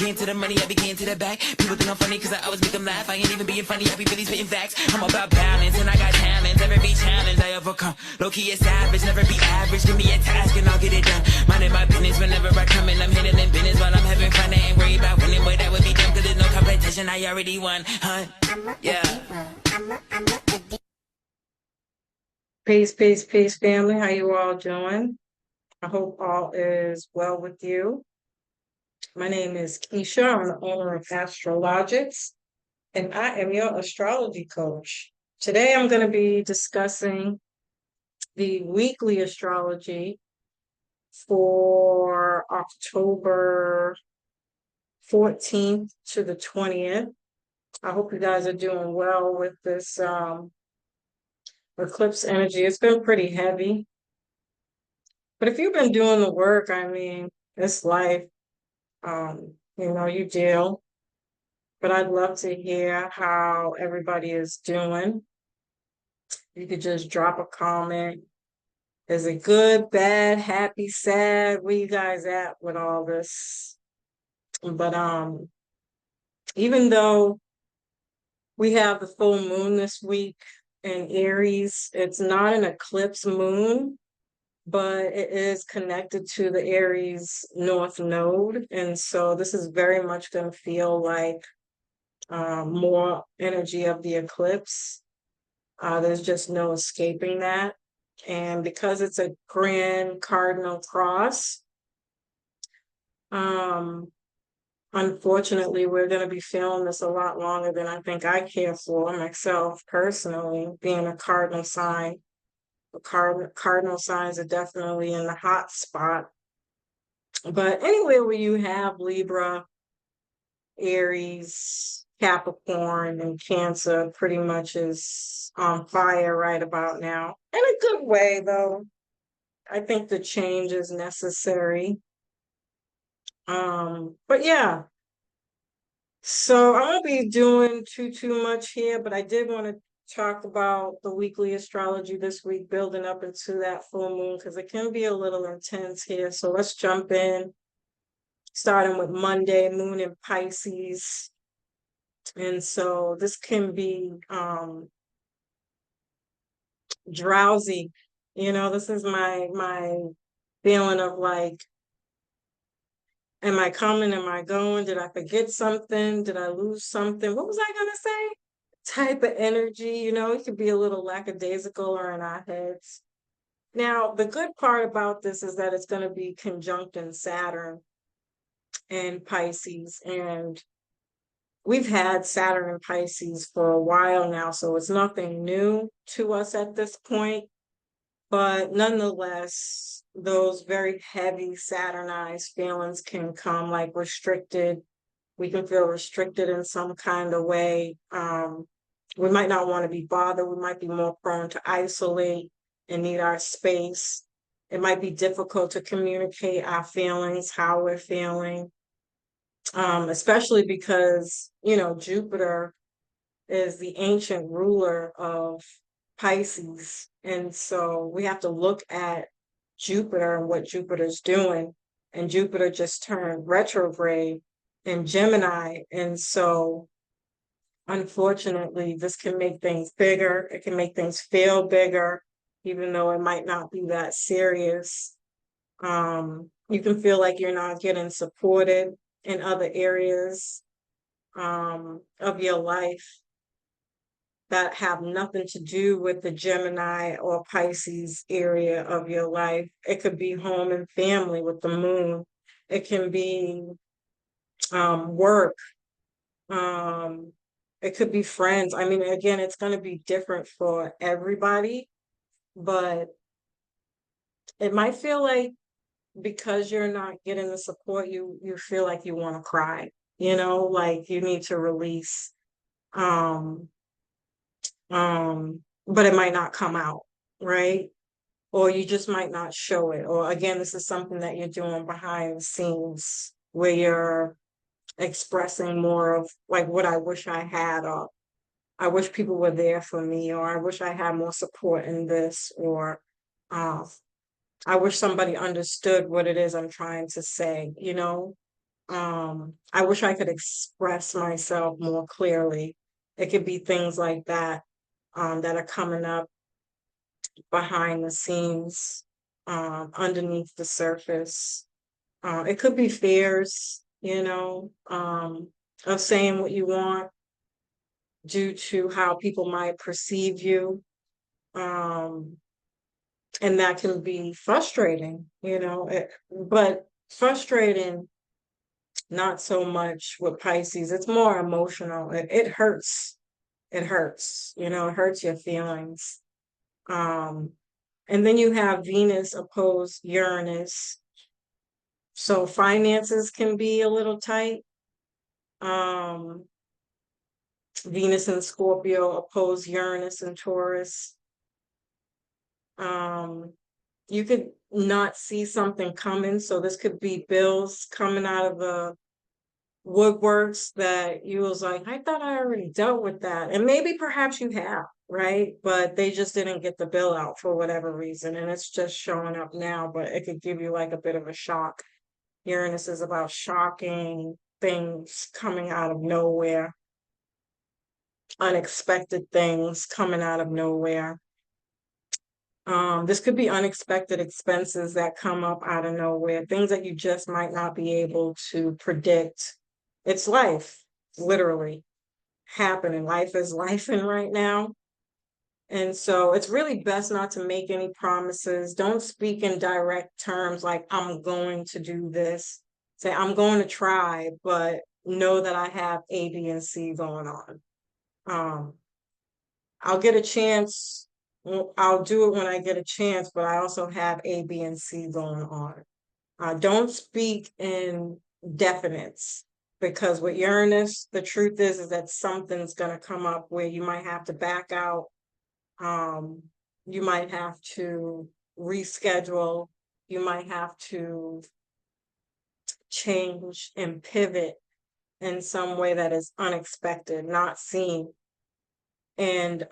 Getting to the money, I be getting to the back. People think I'm funny cause I always make them laugh. I ain't even being funny, I be really spitting facts. I'm about balance and I got talent. Every challenge I overcome. Low-key is savage, never be average. Give me a task and I'll get it done. Minding my business whenever I come in. I'm hitting in business while I'm having fun. I ain't worried about winning, but that would be dumb cause there's no competition. I already won, huh? Yeah. Peace, peace, peace, family. How you all doing? I hope all is well with you. My name is Keisha. I'm the owner of Astrologiks, and I am your astrology coach. Today, I'm going to be discussing the weekly astrology for October 14th to the 20th. I hope you guys are doing well with this eclipse energy. It's been pretty heavy. But if you've been doing the work, I mean, it's life. You deal. But I'd love to hear how everybody is doing. You could just drop a comment. Is it good, bad, happy, sad? Where you guys at with all this? But even though we have the full moon this week in Aries, it's not an eclipse moon, but it is connected to the Aries North Node. And so this is very much going to feel like more energy of the eclipse. There's just no escaping that. And because it's a grand cardinal cross, unfortunately, we're going to be feeling this a lot longer than I think I care for myself personally, being a cardinal sign. Cardinal signs are definitely in the hot spot. But anywhere where you have Libra, Aries, Capricorn, and Cancer pretty much is on fire right about now. In a good way, though. I think the change is necessary. But yeah. So I won't be doing too much here, but I did want to talk about the weekly astrology this week, building up into that full moon, because it can be a little intense here. So let's jump in, starting with Monday, moon in Pisces. And so this can be drowsy. This is my feeling of like, am I coming? Am I going? Did I forget something? Did I lose something? What was I gonna say? Type of energy, it could be a little lackadaisical or in our heads. Now, the good part about this is that it's going to be conjunct in Saturn and Pisces, and we've had Saturn and Pisces for a while now, so it's nothing new to us at this point. But nonetheless, those very heavy Saturnized feelings can come, like restricted. We can feel restricted in some kind of way. We might not want to be bothered. We might be more prone to isolate and need our space. It might be difficult to communicate our feelings, how we're feeling, especially because, Jupiter is the ancient ruler of Pisces. And so we have to look at Jupiter and what Jupiter's doing. And Jupiter just turned retrograde in Gemini. And so, unfortunately, this can make things bigger. It can make things feel bigger, even though it might not be that serious. You can feel like you're not getting supported in other areas of your life that have nothing to do with the Gemini or Pisces area of your life. It could be home and family with the moon. It can be work. It could be friends. I mean, again, it's going to be different for everybody, but it might feel like because you're not getting the support, you feel like you want to cry, like you need to release. But it might not come out, right? Or you just might not show it. Or again, this is something that you're doing behind the scenes where you're expressing more of like what I wish I had, or I wish people were there for me, or I wish I had more support in this, or I wish somebody understood what it is I'm trying to say, I wish I could express myself more clearly. It could be things like that, that are coming up behind the scenes, underneath the surface. It could be fears, of saying what you want due to how people might perceive you. Um, and that can be frustrating, but frustrating, not so much with Pisces. It's more emotional. It hurts. It hurts, it hurts your feelings. Um, and then you have Venus opposed Uranus. So finances can be a little tight. Um, Venus and Scorpio oppose Uranus and Taurus. Um, you could not see something coming. So this could be bills coming out of the woodworks that you was like, I thought I already dealt with that. And maybe perhaps you have, right? But they just didn't get the bill out for whatever reason. And it's just showing up now, but it could give you like a bit of a shock. Uranus is about shocking things coming out of nowhere, unexpected things coming out of nowhere. This could be unexpected expenses that come up out of nowhere, things that you just might not be able to predict. It's life, literally happening. Life is lifing right now. And so it's really best not to make any promises. Don't speak in direct terms like, I'm going to do this. Say, I'm going to try, but know that I have A, B, and C going on. I'll get a chance. I'll do it when I get a chance, but I also have A, B, and C going on. Don't speak in definites, because with Uranus, the truth is that something's going to come up where you might have to back out. You might have to reschedule. You might have to change and pivot in some way that is unexpected, not seen. And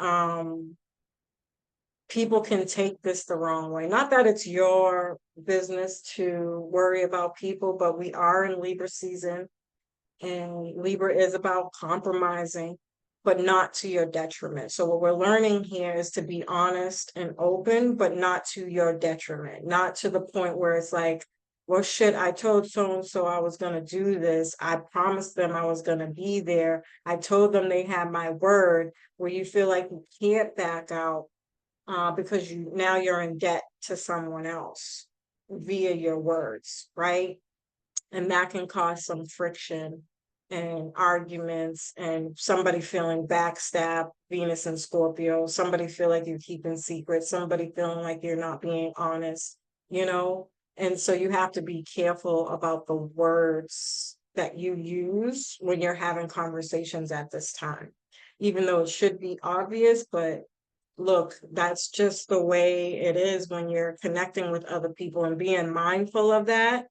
people can take this the wrong way. Not that it's your business to worry about people, but we are in Libra season, and Libra is about compromising, but not to your detriment. So what we're learning here is to be honest and open, but not to your detriment, not to the point where it's like, well, shit, I told so-and-so I was going to do this. I promised them I was going to be there. I told them they had my word, where you feel like you can't back out, because you're in debt to someone else via your words, right? And that can cause some friction and arguments, and somebody feeling backstabbed, Venus and Scorpio, somebody feel like you're keeping secrets, somebody feeling like you're not being honest, you know? And so you have to be careful about the words that you use when you're having conversations at this time, even though it should be obvious, but look, that's just the way it is when you're connecting with other people, and being mindful of that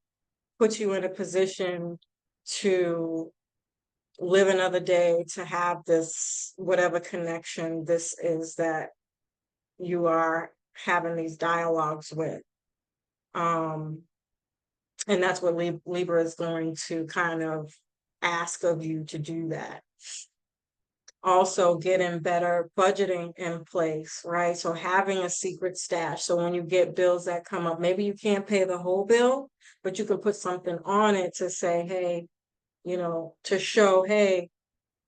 puts you in a position to live another day, to have this, whatever connection this is that you are having these dialogues with. And that's what Libra is going to kind of ask of you, to do that. Also getting better budgeting in place, right? So having a secret stash. So when you get bills that come up, maybe you can't pay the whole bill, but you can put something on it to say, hey, to show, hey,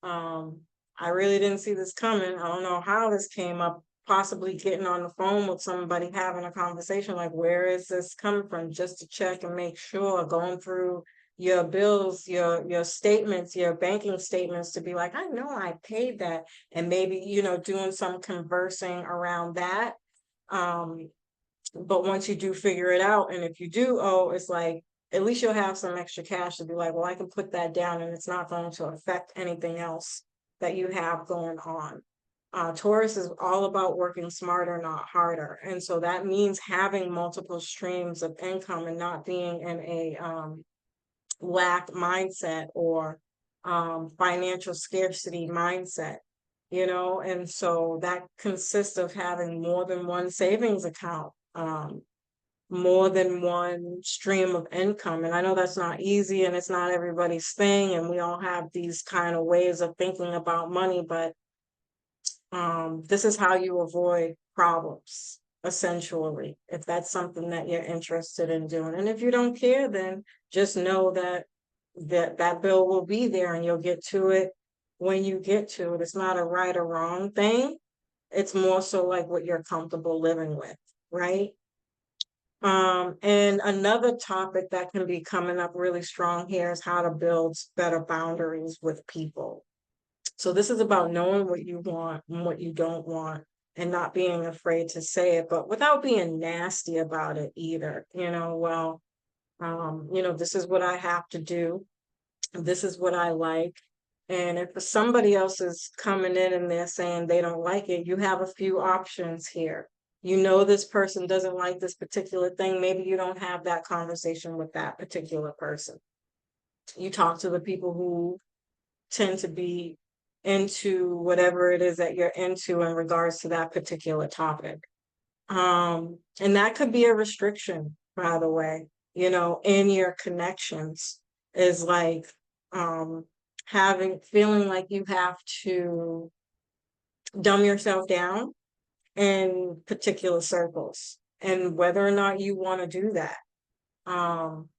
I really didn't see this coming. I don't know how this came up. Possibly getting on the phone with somebody, having a conversation like, where is this coming from? Just to check and make sure, going through your bills, your statements, your banking statements, to be like, I know I paid that. And maybe, doing some conversing around that. But once you do figure it out, and if you do it's like, at least you'll have some extra cash to be like, well, I can put that down and it's not going to affect anything else that you have going on. Taurus is all about working smarter, not harder. And so that means having multiple streams of income and not being in a lack mindset, or financial scarcity mindset, and so that consists of having more than one savings account. more than one stream of income. And I know that's not easy and it's not everybody's thing, and we all have these kind of ways of thinking about money, but this is how you avoid problems, essentially, if that's something that you're interested in doing. And if you don't care, then just know that that bill will be there and you'll get to it when you get to it. It's not a right or wrong thing. It's more so like what you're comfortable living with, right? And another topic that can be coming up really strong here is how to build better boundaries with people. So this is about knowing what you want and what you don't want and not being afraid to say it, but without being nasty about it either. This is what I have to do. This is what I like. And if somebody else is coming in and they're saying they don't like it, you have a few options here. You know, this person doesn't like this particular thing. Maybe you don't have that conversation with that particular person. You talk to the people who tend to be into whatever it is that you're into in regards to that particular topic. And that could be a restriction, by the way, in your connections, is like feeling like you have to dumb yourself down in particular circles, and whether or not you want to do that.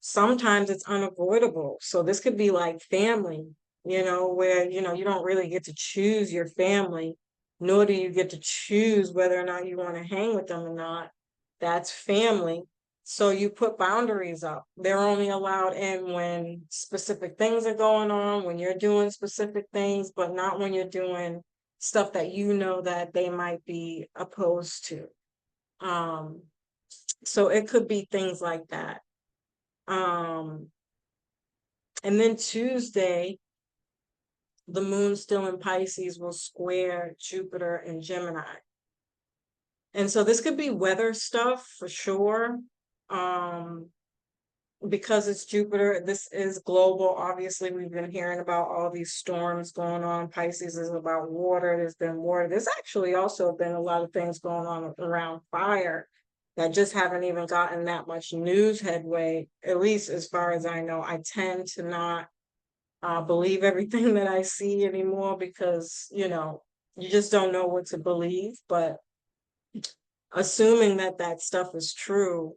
Sometimes it's unavoidable. So this could be like family, where, you don't really get to choose your family, nor do you get to choose whether or not you want to hang with them or not. That's family. So you put boundaries up. They're only allowed in when specific things are going on, when you're doing specific things, but not when you're doing stuff that you know that they might be opposed to. So it could be things like that. And then Tuesday, the moon still in Pisces will square Jupiter and Gemini. And so this could be weather stuff for sure. Because it's Jupiter, this is global. Obviously, we've been hearing about all these storms going on. Pisces is about water. There's been water. There's actually also been a lot of things going on around fire that just haven't even gotten that much news headway, at least as far as I know. I tend to not believe everything that I see anymore because, you just don't know what to believe. But assuming that that stuff is true,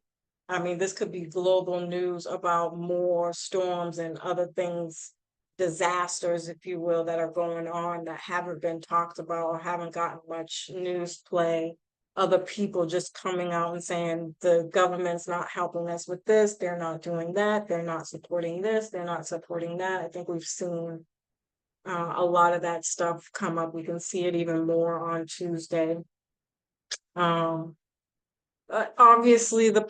I mean, this could be global news about more storms and other things, disasters, if you will, that are going on that haven't been talked about or haven't gotten much news play. Other people just coming out and saying the government's not helping us with this, they're not doing that, they're not supporting this, they're not supporting that. I think we've seen a lot of that stuff come up. We can see it even more on Tuesday. Obviously the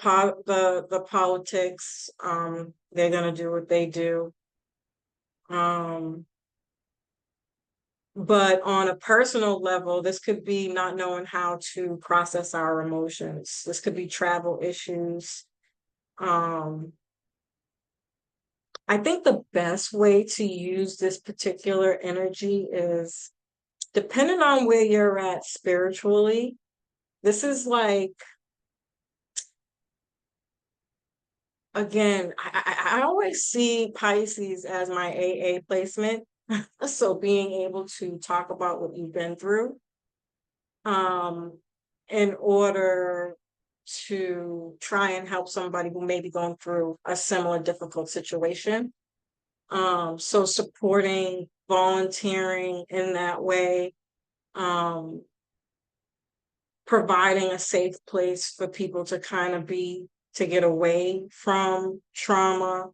politics, they're gonna do what they do. But on a personal level, this could be not knowing how to process our emotions. This could be travel issues. I think the best way to use this particular energy is depending on where you're at spiritually. This is like, again, I always see Pisces as my AA placement. So being able to talk about what you've been through, in order to try and help somebody who may be going through a similar difficult situation. So supporting, volunteering in that way, providing a safe place for people to kind of to get away from trauma,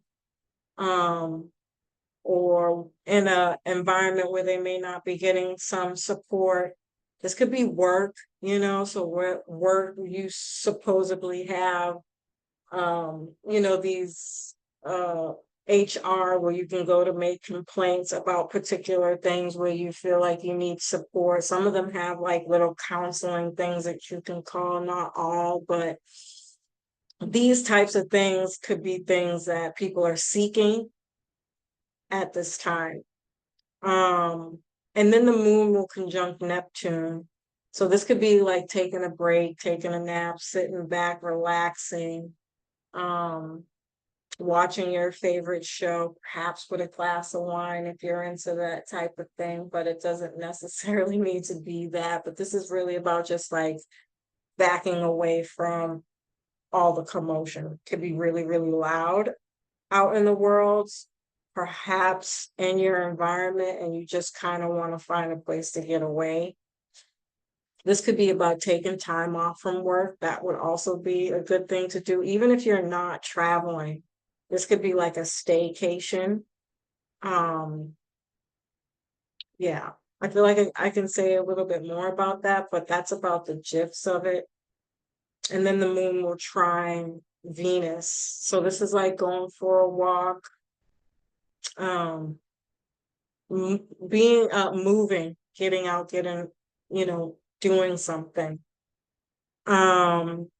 or in an environment where they may not be getting some support. This could be work, so work you supposedly have, these HR where you can go to make complaints about particular things where you feel like you need support. Some of them have like little counseling things that you can call, not all, but these types of things could be things that people are seeking at this time. And then the moon will conjunct Neptune. So this could be like taking a break, taking a nap, sitting back, relaxing, um, watching your favorite show, perhaps with a glass of wine if you're into that type of thing, but it doesn't necessarily need to be that. But this is really about just like backing away from all the commotion. It could be really, really loud out in the world, perhaps in your environment, and you just kind of want to find a place to get away. This could be about taking time off from work. That would also be a good thing to do, even if you're not traveling. This could be like a staycation. Um, yeah, I feel like I can say a little bit more about that, but that's about the gist of it. And then the moon will trine Venus. So this is like going for a walk, um, being moving, getting out, getting, doing something. Um,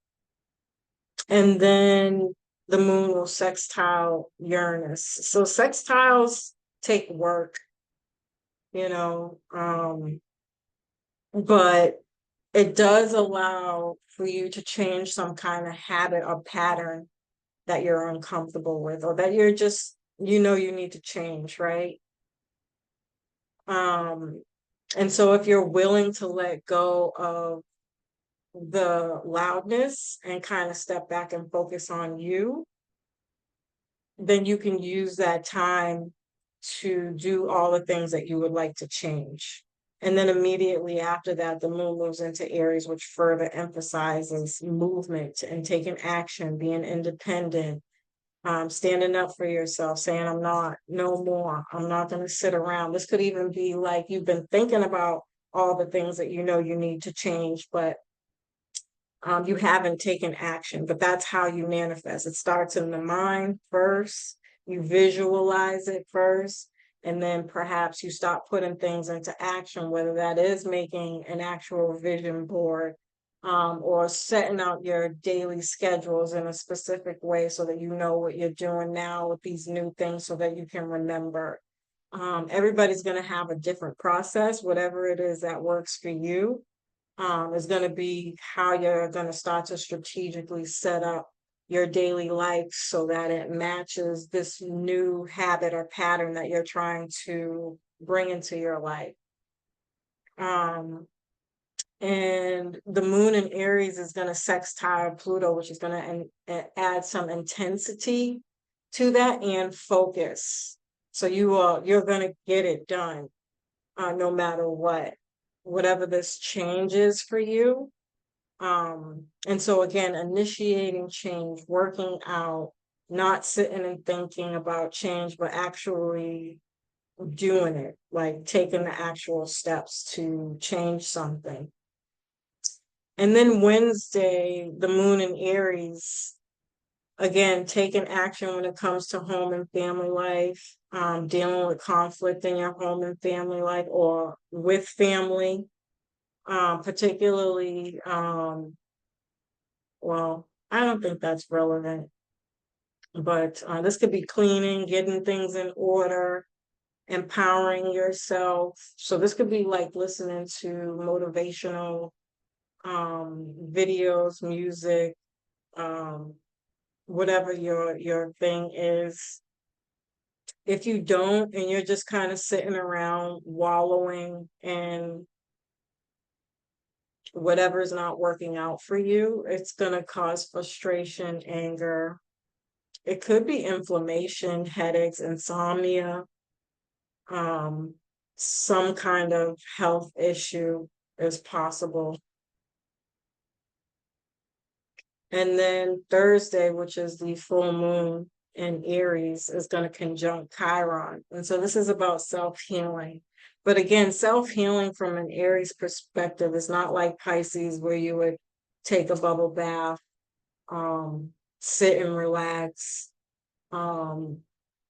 and then the moon will sextile Uranus. So sextiles take work, you know, but it does allow for you to change some kind of habit or pattern that you're uncomfortable with, or that you're just, you need to change, right? Um, and so if you're willing to let go of the loudness and kind of step back and focus on you, then you can use that time to do all the things that you would like to change. And then immediately after that, the moon moves into Aries, which further emphasizes movement and taking action, being independent, standing up for yourself, saying, I'm not, no more, I'm not going to sit around. This could even be like you've been thinking about all the things that you know you need to change, but you haven't taken action. But that's how you manifest. It starts in the mind first, you visualize it first, and then perhaps you start putting things into action, whether that is making an actual vision board, or setting out your daily schedules in a specific way so that you know what you're doing now with these new things so that you can remember. Everybody's going to have a different process, whatever it is that works for you, is going to be how you're going to start to strategically set up your daily life so that it matches this new habit or pattern that you're trying to bring into your life. Um, and the moon in Aries is going to sextile Pluto, which is going to add some intensity to that and focus. So you're going to get it done, no matter what, whatever this change is for you. And so again, initiating change, working out, not sitting and thinking about change, but actually doing it, like taking the actual steps to change something. And then Wednesday, the moon in Aries, again, taking action when it comes to home and family life, dealing with conflict in your home and family life or with family, particularly, well, I don't think that's relevant, but this could be cleaning, getting things in order, empowering yourself. So this could be like listening to motivational videos, music, um, whatever your thing is. If you don't and you're just kind of sitting around wallowing in whatever's not working out for you, it's going to cause frustration, anger. It could be inflammation, headaches, insomnia, um, some kind of health issue is possible. And then Thursday, which is the full moon in Aries, is going to conjunct Chiron. And so this is about self-healing. But again, self-healing from an Aries perspective is not like Pisces, where you would take a bubble bath, sit and relax.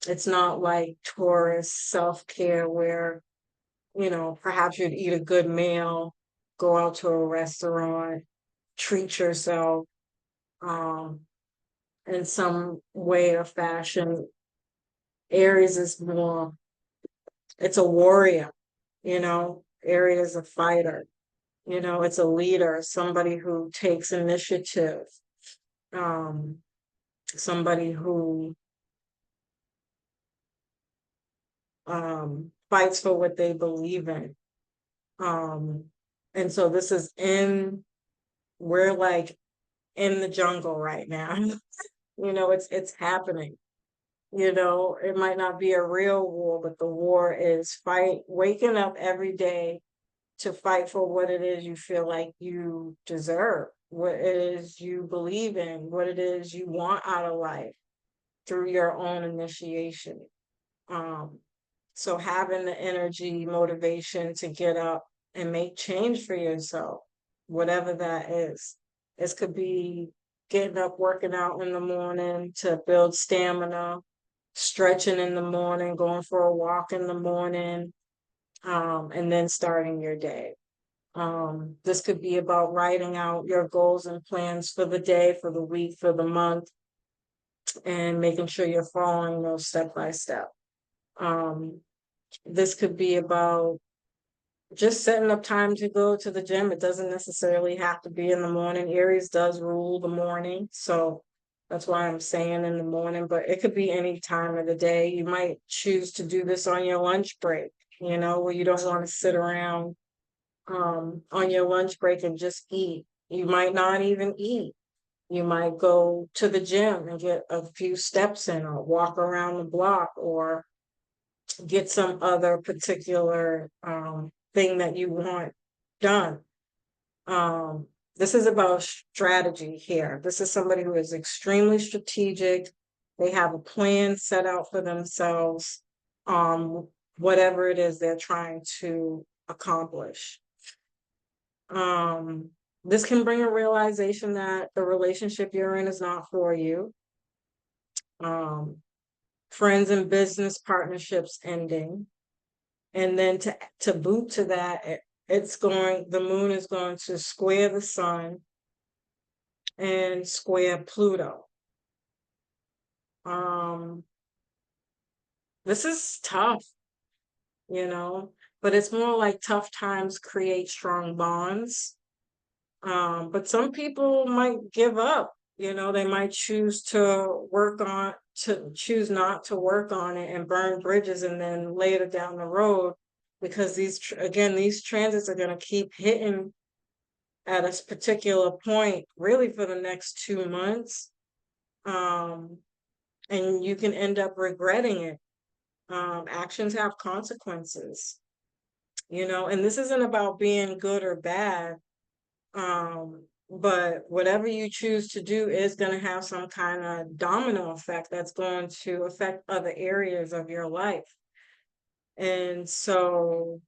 It's not like Taurus self-care where, perhaps you'd eat a good meal, go out to a restaurant, treat yourself, um, in some way or fashion. Aries is more, it's a warrior, Aries is a fighter, it's a leader, somebody who takes initiative. Um, somebody who fights for what they believe in. Um, and so this is we're like in the jungle right now. It's happening. It might not be a real war, but the war is waking up every day to fight for what it is you feel like you deserve, what it is you believe in, what it is you want out of life through your own initiation. Um, so having the energy, motivation to get up and make change for yourself, whatever that is. This could be getting up, working out in the morning to build stamina, stretching in the morning, going for a walk in the morning, and then starting your day. This could be about writing out your goals and plans for the day, for the week, for the month, and making sure you're following those step by step. This could be about just setting up time to go to the gym. It doesn't necessarily have to be in the morning. Aries does rule the morning, so that's why I'm saying in the morning, but it could be any time of the day. You might choose to do this on your lunch break, where you don't want to sit around on your lunch break and just eat. You might not even eat. You might go to the gym and get a few steps in, or walk around the block, or get some other particular thing that you want done. This is about strategy here. This is somebody who is extremely strategic. They have a plan set out for themselves, whatever it is they're trying to accomplish. This can bring a realization that the relationship you're in is not for you. Friends and business partnerships ending. And then to boot to that, the moon is going to square the sun and square Pluto. This is tough, but it's more like tough times create strong bonds. But some people might give up, they might choose not to work on it and burn bridges, and then later down the road, because these transits are going to keep hitting at a particular point, really for the next 2 months. And you can end up regretting it. Actions have consequences, and this isn't about being good or bad. But whatever you choose to do is going to have some kind of domino effect that's going to affect other areas of your life. And so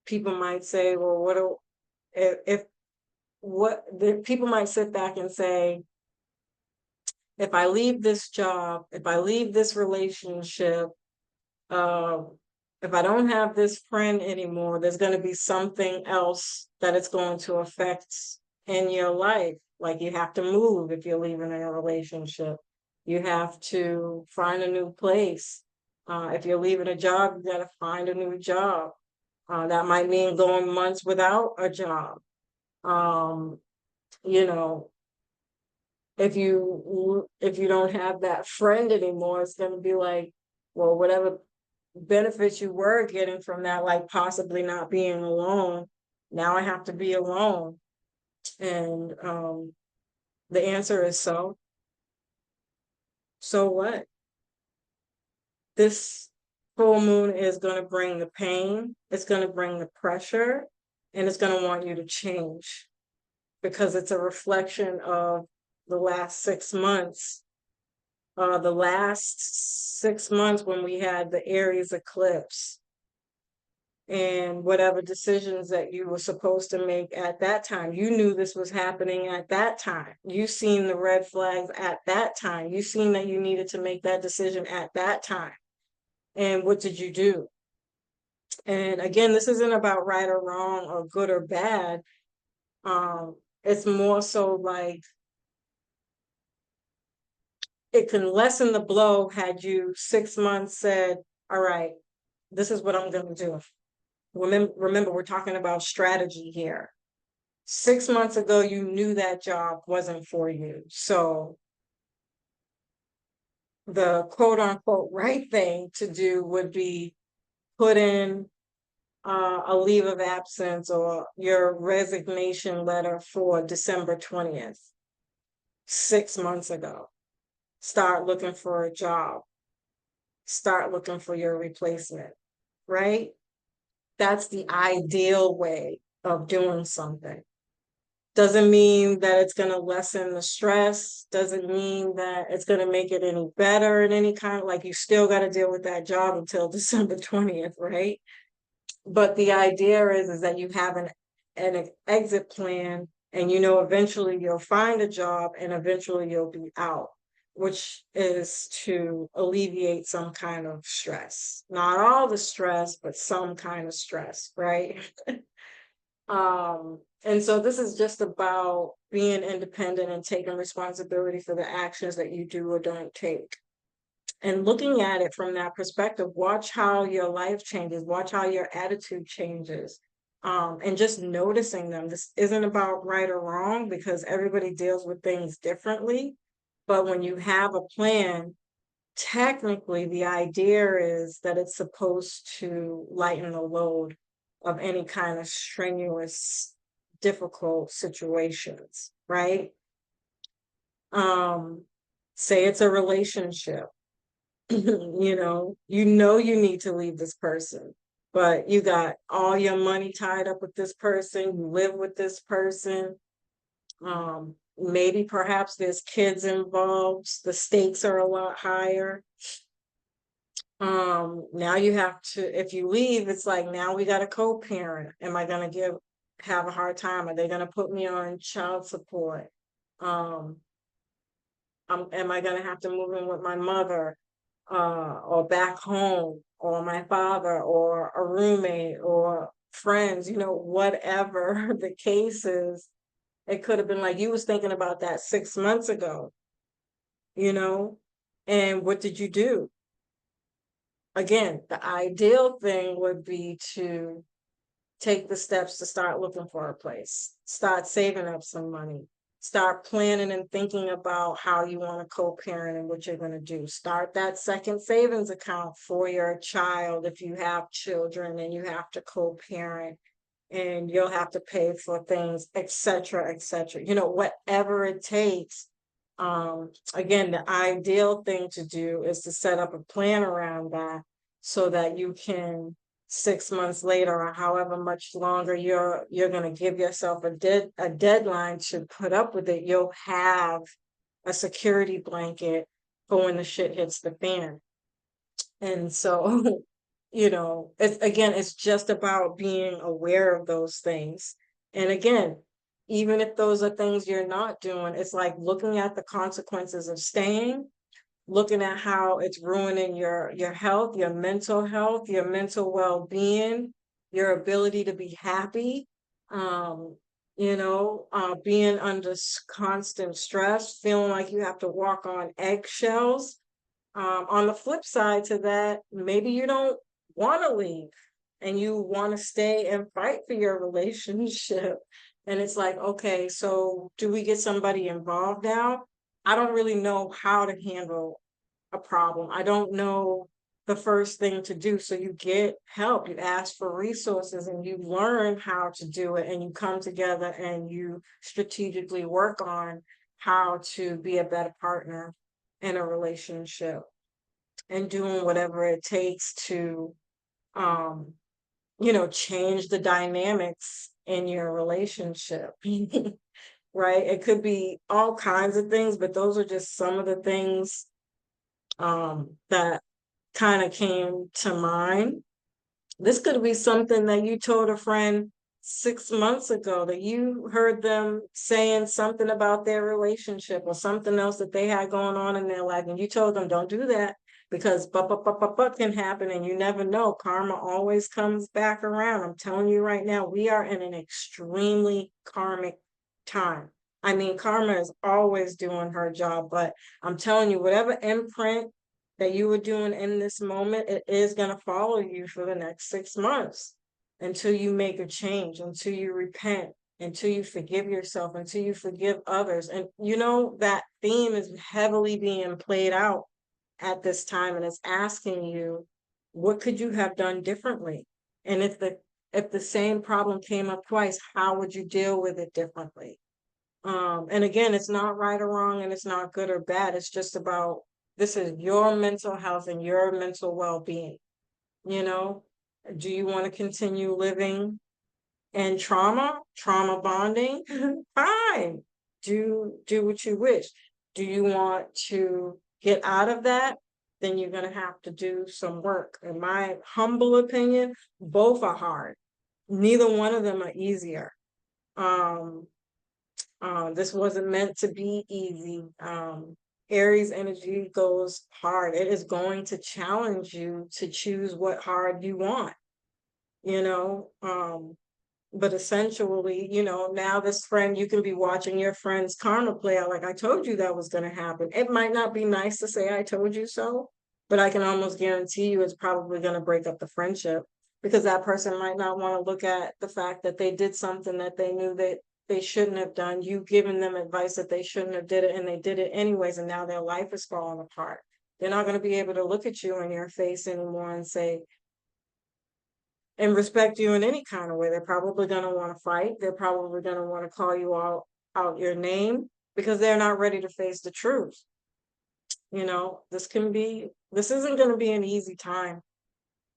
people might say, well, people might sit back and say, if I leave this job, if I leave this relationship, if I don't have this friend anymore, there's going to be something else that it's going to affect in your life. Like you have to move if you're leaving a relationship. You have to find a new place. If you're leaving a job, you got to find a new job. That might mean going months without a job. You know, if you don't have that friend anymore, it's going to be like, well, whatever benefits you were getting from that, like possibly not being alone, now I have to be alone. And the answer is so what? This full moon is going to bring the pain, it's going to bring the pressure, and it's going to want you to change, because it's a reflection of the last 6 months. The last 6 months when we had the Aries eclipse, and whatever decisions that you were supposed to make at that time. You knew this was happening at that time. You seen the red flags at that time. You seen that you needed to make that decision at that time. And what did you do? And again, this isn't about right or wrong or good or bad. It's more so like it can lessen the blow had you 6 months said, all right, this is what I'm going to do. Remember, we're talking about strategy here. 6 months ago, you knew that job wasn't for you. So the quote unquote right thing to do would be put in a leave of absence or your resignation letter for December 20th, 6 months ago. Start looking for a job. Start looking for your replacement, right? That's the ideal way of doing something. Doesn't mean that it's going to lessen the stress. Doesn't mean that it's going to make it any better in any kind of, like, you still got to deal with that job until December 20th, right? But the idea is that you have an exit plan, and you know eventually you'll find a job and eventually you'll be out, which is to alleviate some kind of stress. Not all the stress, but some kind of stress, right? And so this is just about being independent and taking responsibility for the actions that you do or don't take. And looking at it from that perspective, watch how your life changes, watch how your attitude changes. And just noticing them. This isn't about right or wrong because everybody deals with things differently. But when you have a plan, technically the idea is that it's supposed to lighten the load of any kind of strenuous, difficult situations, right? Say it's a relationship. you know you need to leave this person, but you got all your money tied up with this person, you live with this person. Maybe perhaps there's kids involved, the stakes are a lot higher. Now you have to, if you leave, it's like, now we got a co-parent. Am I gonna have a hard time? Are they gonna put me on child support? Um, am I gonna have to move in with my mother, or back home, or my father, or a roommate, or friends, whatever the case is? It could have been like you was thinking about that 6 months ago, you know, and what did you do? Again, the ideal thing would be to take the steps to start looking for a place, start saving up some money, start planning and thinking about how you want to co-parent and what you're going to do. Start that second savings account for your child if you have children and you have to co-parent and you'll have to pay for things, etc., etc. Whatever it takes. Again, the ideal thing to do is to set up a plan around that so that you can 6 months later or however much longer you're going to give yourself a deadline to put up with it, you'll have a security blanket for when the shit hits the fan. And so it's just about being aware of those things. And again, even if those are things you're not doing, it's like looking at the consequences of staying, looking at how it's ruining your health, your mental well-being, your ability to be happy, being under constant stress, feeling like you have to walk on eggshells. On the flip side to that, maybe you don't want to leave and you want to stay and fight for your relationship. And it's like, okay, so do we get somebody involved now? I don't really know how to handle a problem. I don't know the first thing to do. So you get help, you ask for resources, and you learn how to do it, and you come together and you strategically work on how to be a better partner in a relationship and doing whatever it takes to change the dynamics in your relationship. Right? It could be all kinds of things, but those are just some of the things that kind of came to mind. This could be something that you told a friend 6 months ago, that you heard them saying something about their relationship or something else that they had going on in their life, and you told them, don't do that because but can happen, and you never know. Karma always comes back around. I'm telling you right now, we are in an extremely karmic time. I mean, karma is always doing her job, but I'm telling you, whatever imprint that you were doing in this moment, it is going to follow you for the next 6 months until you make a change, until you repent, until you forgive yourself, until you forgive others. And you know, that theme is heavily being played out at this time, and it's asking you, what could you have done differently? And if the same problem came up twice, how would you deal with it differently? And again, it's not right or wrong, and it's not good or bad. It's just about, this is your mental health and your mental well-being. You know, do you want to continue living in trauma bonding? Fine. Do what you wish. Do you want to get out of that? Then you're going to have to do some work. In my humble opinion, both are hard. Neither one of them are easier. Um, this wasn't meant to be easy. Aries energy goes hard. It is going to challenge you to choose what hard you want, you know. But essentially, you know, now this friend, you can be watching your friend's karma play out. Like, I told you that was going to happen. It might not be nice to say I told you so, but I can almost guarantee you it's probably going to break up the friendship, because that person might not want to look at the fact that they did something that they knew that they shouldn't have done. You giving them advice that they shouldn't have did it, and they did it anyways, and now their life is falling apart. They're not going to be able to look at you in your face anymore and say, and respect you in any kind of way. They're probably going to want to fight. They're probably going to want to call you out your name, because they're not ready to face the truth. You know, this isn't going to be an easy time,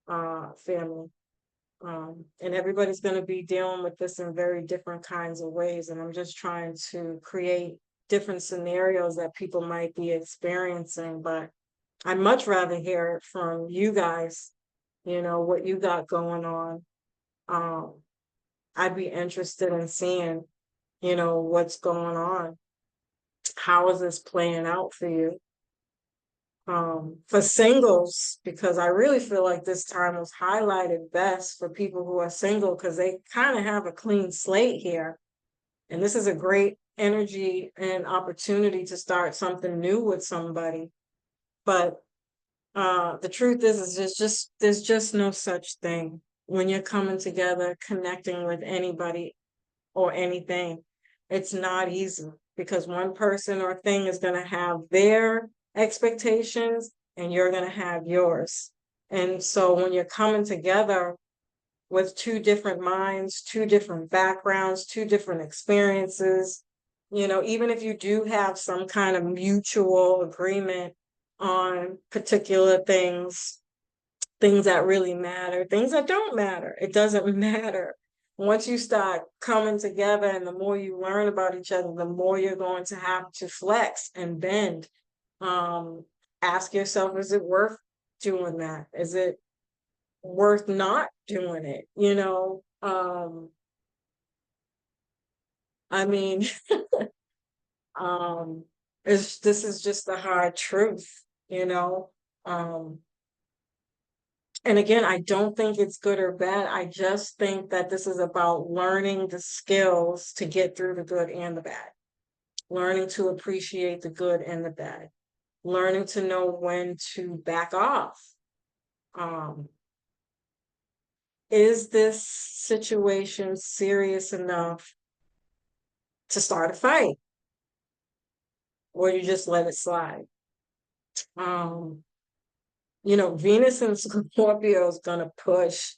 family. And everybody's going to be dealing with this in very different kinds of ways. And I'm just trying to create different scenarios that people might be experiencing. But I'd much rather hear it from you guys, you know, what you got going on. Um, I'd be interested in seeing, you know, what's going on. How is this playing out for you? For singles, because I really feel like this time was highlighted best for people who are single, because they kind of have a clean slate here. And this is a great energy and opportunity to start something new with somebody. But the truth is there's just no such thing when you're coming together, connecting with anybody or anything. It's not easy, because one person or thing is going to have their expectations and you're going to have yours. And so when you're coming together with two different minds, two different backgrounds, two different experiences, you know, even if you do have some kind of mutual agreement on particular things, things that really matter, things that don't matter, it doesn't matter. Once you start coming together, and the more you learn about each other, the more you're going to have to flex and bend. Ask yourself, is it worth doing that? Is it worth not doing it? You know, I mean, this is just the hard truth, you know. And again, I don't think it's good or bad. I just think that this is about learning the skills to get through the good and the bad, learning to appreciate the good and the bad, learning to know when to back off. Is this situation serious enough to start a fight, or you just let it slide? You know, Venus and Scorpio is gonna push,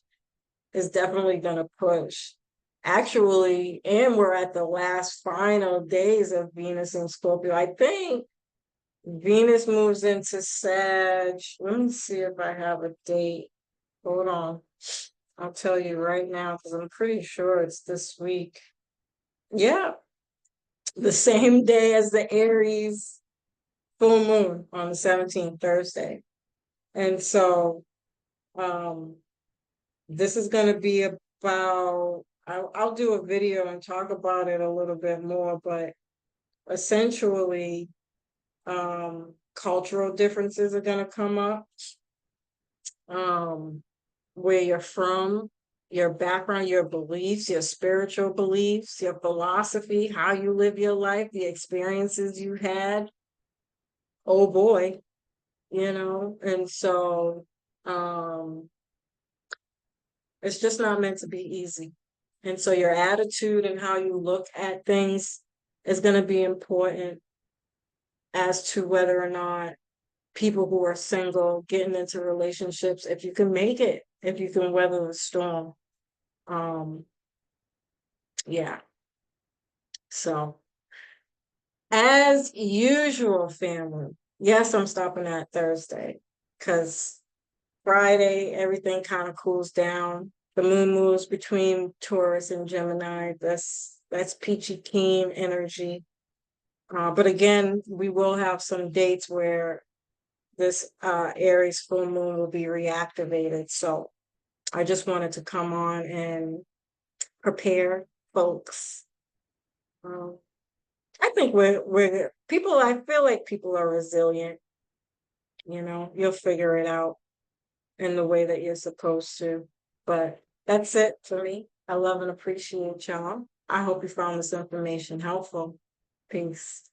is definitely gonna push. Actually, and we're at the last final days of Venus and Scorpio. I think Venus moves into Sag. Let me see if I have a date. Hold on. I'll tell you right now, because I'm pretty sure it's this week. Yeah, the same day as the Aries full moon on the 17th, Thursday. And so this is going to be about, I'll do a video and talk about it a little bit more, but essentially, cultural differences are going to come up. Where you're from, your background, your beliefs, your spiritual beliefs, your philosophy, how you live your life, the experiences you had. Oh boy, you know, and so it's just not meant to be easy. And so your attitude and how you look at things is going to be important as to whether or not people who are single getting into relationships, if you can make it, if you can weather the storm. Um, yeah. So as usual, family. Yes, I'm stopping at Thursday because Friday everything kind of cools down. The moon moves between Taurus and Gemini. That's peachy keen energy. But again, we will have some dates where this Aries full moon will be reactivated. So I just wanted to come on and prepare folks. Um, I think we're people. I feel like people are resilient. You know, you'll figure it out in the way that you're supposed to. But that's it for me. I love and appreciate y'all. I hope you found this information helpful. Peace.